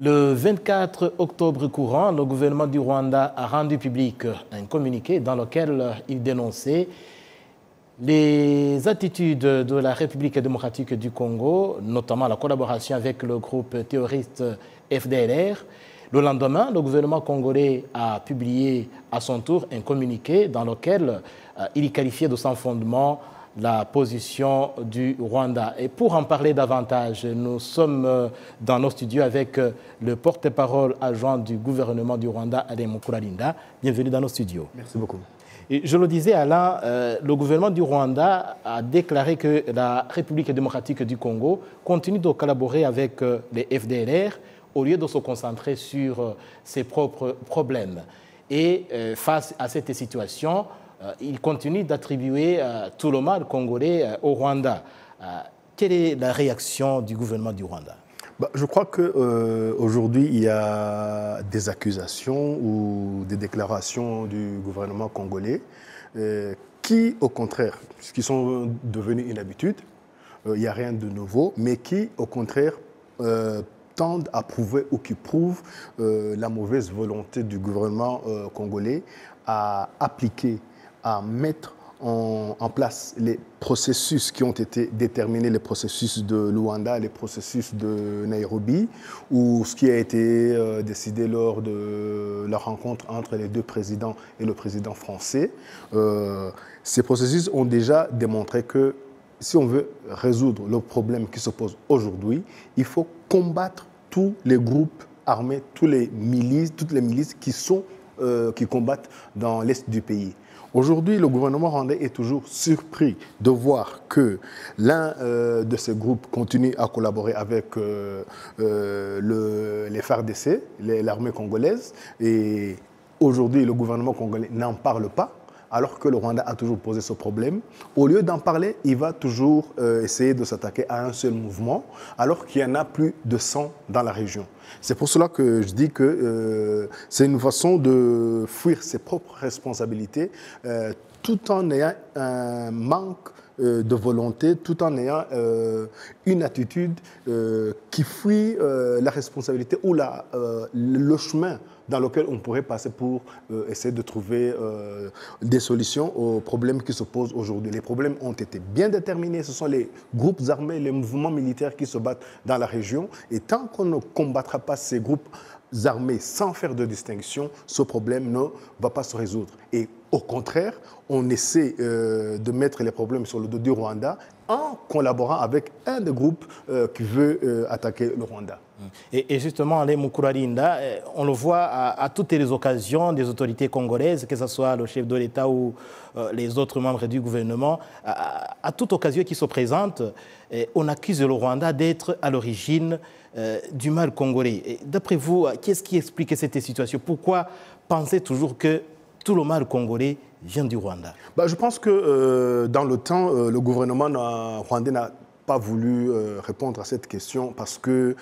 Le 24 octobre courant, le gouvernement du Rwanda a rendu public un communiqué dans lequel il dénonçait les attitudes de la République démocratique du Congo, notamment la collaboration avec le groupe terroriste FDLR. Le lendemain, le gouvernement congolais a publié à son tour un communiqué dans lequel il qualifiait de sans fondement la position du Rwanda. Et pour en parler davantage, nous sommes dans nos studios avec le porte-parole adjoint du gouvernement du Rwanda, Alain Mukuralinda. Bienvenue dans nos studios. Merci beaucoup. Et je le disais, Alain, le gouvernement du Rwanda a déclaré que la République démocratique du Congo continue de collaborer avec les FDLR au lieu de se concentrer sur ses propres problèmes. Et face à cette situation, il continue d'attribuer tout le mal congolais au Rwanda. Quelle est la réaction du gouvernement du Rwanda? Je crois qu'aujourd'hui, il y a des accusations ou des déclarations du gouvernement congolais qui, au contraire, qui sont devenues une habitude, il n'y a rien de nouveau, mais qui, au contraire, tendent à prouver ou qui prouvent la mauvaise volonté du gouvernement congolais à appliquer, à mettre en place les processus qui ont été déterminés, les processus de Luanda, les processus de Nairobi, ou ce qui a été décidé lors de la rencontre entre les deux présidents et le président français. Ces processus ont déjà démontré que si on veut résoudre le problème qui se pose aujourd'hui, il faut combattre tous les groupes armés, toutes les milices qui combattent dans l'est du pays. Aujourd'hui, le gouvernement rwandais est toujours surpris de voir que l'un de ces groupes continue à collaborer avec les FARDC, l'armée congolaise, et aujourd'hui, le gouvernement congolais n'en parle pas, alors que le Rwanda a toujours posé ce problème. Au lieu d'en parler, il va toujours essayer de s'attaquer à un seul mouvement, alors qu'il y en a plus de 100 dans la région. C'est pour cela que je dis que c'est une façon de fuir ses propres responsabilités, tout en ayant un manque de volonté, tout en ayant une attitude qui fuit la responsabilité ou le chemin dans lequel on pourrait passer pour essayer de trouver des solutions aux problèmes qui se posent aujourd'hui. Les problèmes ont été bien déterminés. Ce sont les groupes armés, les mouvements militaires qui se battent dans la région. Et tant qu'on ne combattra pas ces groupes armés sans faire de distinction, ce problème ne va pas se résoudre. Et au contraire, on essaie de mettre les problèmes sur le dos du Rwanda en collaborant avec un des groupes qui veut attaquer le Rwanda. Et justement, Alain Mukuralinda, on le voit à toutes les occasions des autorités congolaises, que ce soit le chef de l'État ou les autres membres du gouvernement, à toute occasion qui se présente, on accuse le Rwanda d'être à l'origine du mal congolais. D'après vous, qu'est-ce qui explique cette situation? Pourquoi penser toujours que tout le mal congolais vient du Rwanda? Je pense que dans le temps, le gouvernement rwandais n'a pas voulu répondre à cette question parce que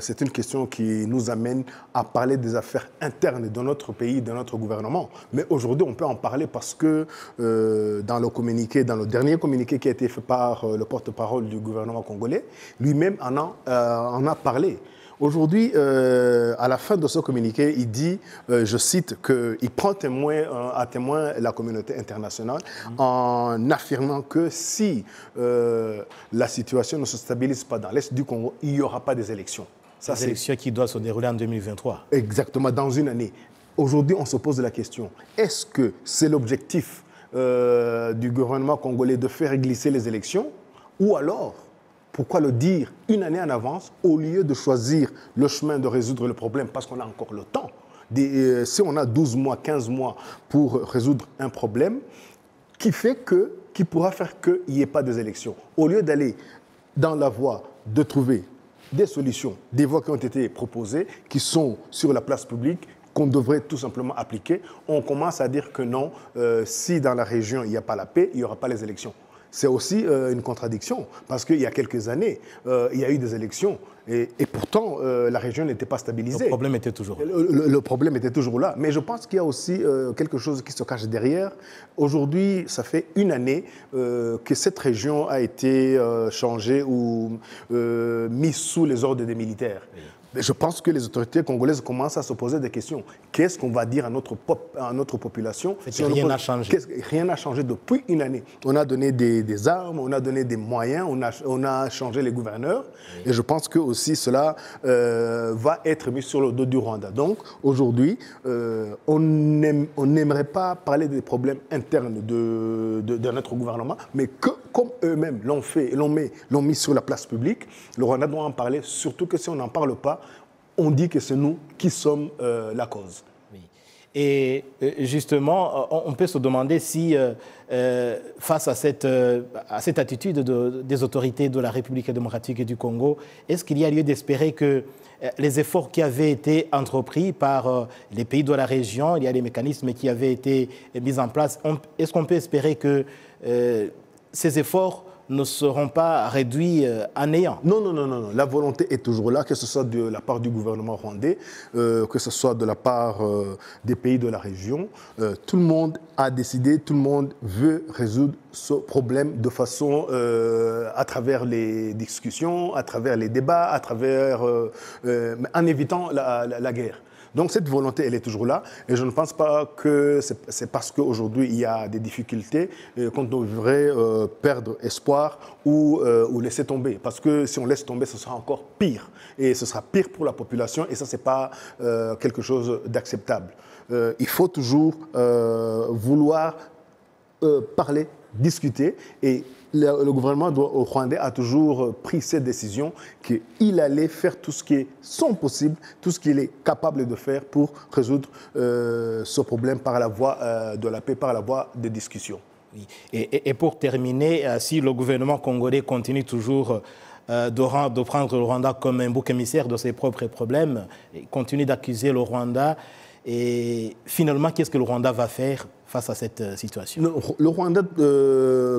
c'est une question qui nous amène à parler des affaires internes de notre pays, de notre gouvernement. Mais aujourd'hui, on peut en parler parce que dans le dernier communiqué qui a été fait par le porte-parole du gouvernement congolais, lui-même en a parlé. Aujourd'hui, à la fin de ce communiqué, il dit, je cite, qu'il prend à témoin la communauté internationale en affirmant que si la situation ne se stabilise pas dans l'Est du Congo, il n'y aura pas des élections. Des élections qui doivent se dérouler en 2023. Exactement, dans une année. Aujourd'hui, on se pose la question, est-ce que c'est l'objectif du gouvernement congolais de faire glisser les élections ou alors pourquoi le dire une année en avance au lieu de choisir le chemin de résoudre le problème parce qu'on a encore le temps? Si on a 12 mois, 15 mois pour résoudre un problème qui pourra faire qu'il n'y ait pas des élections. Au lieu d'aller dans la voie de trouver des solutions, des voies qui ont été proposées, qui sont sur la place publique, qu'on devrait tout simplement appliquer, on commence à dire que non, si dans la région il n'y a pas la paix, il n'y aura pas les élections. C'est aussi une contradiction, parce qu'il y a quelques années, il y a eu des élections, et pourtant, la région n'était pas stabilisée. Le problème était toujours là. Le problème était toujours là. Mais je pense qu'il y a aussi quelque chose qui se cache derrière. Aujourd'hui, ça fait une année que cette région a été changée ou mise sous les ordres des militaires. Mais je pense que les autorités congolaises commencent à se poser des questions. Qu'est-ce qu'on va dire à notre population? Rien n'a changé. Rien n'a changé depuis une année. On a donné des armes, on a donné des moyens, on a changé les gouverneurs. Oui. Et je pense que aussi cela va être mis sur le dos du Rwanda. Donc aujourd'hui, on n'aimerait pas parler des problèmes internes de notre gouvernement, mais que comme eux-mêmes l'ont fait, l'ont mis sur la place publique, le Rwanda doit en parler, surtout que si on n'en parle pas, on dit que c'est nous qui sommes la cause. Oui. Et justement, on peut se demander si, face à cette attitude des autorités de la République démocratique du Congo, est-ce qu'il y a lieu d'espérer que les efforts qui avaient été entrepris par les pays de la région, il y a des mécanismes qui avaient été mis en place, est-ce qu'on peut espérer que ces efforts ne seront pas réduits à néant? Non. La volonté est toujours là, que ce soit de la part du gouvernement rwandais, que ce soit de la part des pays de la région. Tout le monde a décidé, tout le monde veut résoudre ce problème de façon, à travers les discussions, à travers les débats, en évitant la guerre. Donc cette volonté, elle est toujours là. Et je ne pense pas que c'est parce qu'aujourd'hui il y a des difficultés qu'on devrait perdre espoir ou laisser tomber. Parce que si on laisse tomber, ce sera encore pire. Et ce sera pire pour la population. Et ça, ce n'est pas quelque chose d'acceptable. Il faut toujours vouloir parler, discuter. Et le gouvernement rwandais a toujours pris cette décision qu'il allait faire tout ce qui est son possible, tout ce qu'il est capable de faire pour résoudre ce problème par la voie de la paix, par la voie de discussion. Oui. Et pour terminer, si le gouvernement congolais continue toujours de prendre le Rwanda comme un bouc émissaire de ses propres problèmes, et continue d'accuser le Rwanda, et finalement, qu'est-ce que le Rwanda va faire face à cette situation? Le Rwanda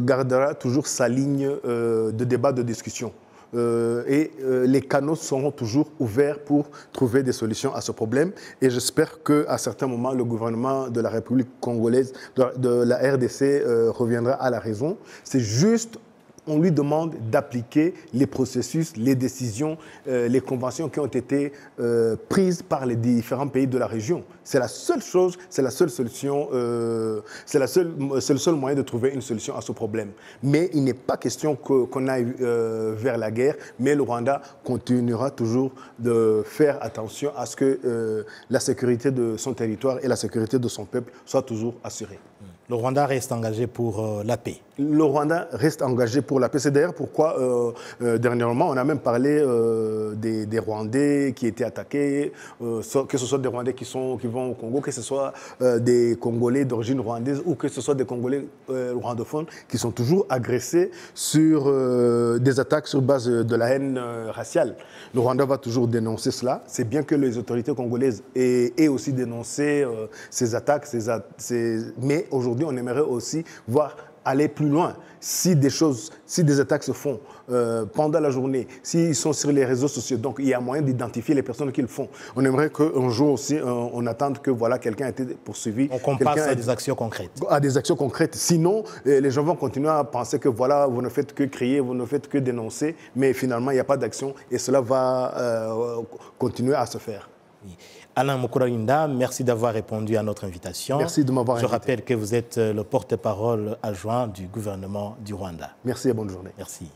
gardera toujours sa ligne de débat, de discussion. Les canaux seront toujours ouverts pour trouver des solutions à ce problème. Et j'espère qu'à certains moments, le gouvernement de la République congolaise, de la RDC, reviendra à la raison. C'est juste... On lui demande d'appliquer les processus, les décisions, les conventions qui ont été prises par les différents pays de la région. C'est la seule chose, c'est la seule solution, c'est le seul moyen de trouver une solution à ce problème. Mais il n'est pas question qu'on aille vers la guerre, mais le Rwanda continuera toujours de faire attention à ce que la sécurité de son territoire et la sécurité de son peuple soient toujours assurées. Le Rwanda reste engagé pour la paix. Le Rwanda reste engagé pour la paix. C'est d'ailleurs pourquoi, dernièrement, on a même parlé des Rwandais qui étaient attaqués, que ce soit des Rwandais qui vont au Congo, que ce soit des Congolais d'origine rwandaise ou que ce soit des Congolais rwandophones qui sont toujours agressés sur des attaques sur base de la haine raciale. Le Rwanda va toujours dénoncer cela. C'est bien que les autorités congolaises aient aussi dénoncé ces attaques, mais aujourd'hui, on aimerait aussi voir aller plus loin. Si des attaques se font pendant la journée, s'ils sont sur les réseaux sociaux, donc il y a moyen d'identifier les personnes qui le font. On aimerait qu'un jour aussi, on attende que voilà, quelqu'un a été poursuivi. On passe à des actions concrètes. À des actions concrètes. Sinon, les gens vont continuer à penser que voilà, vous ne faites que crier, vous ne faites que dénoncer, mais finalement, il n'y a pas d'action et cela va continuer à se faire. Oui. Alain Mukuralinda, merci d'avoir répondu à notre invitation. Merci de m'avoir invité. Je rappelle que vous êtes le porte-parole adjoint du gouvernement du Rwanda. Merci et bonne journée. Merci.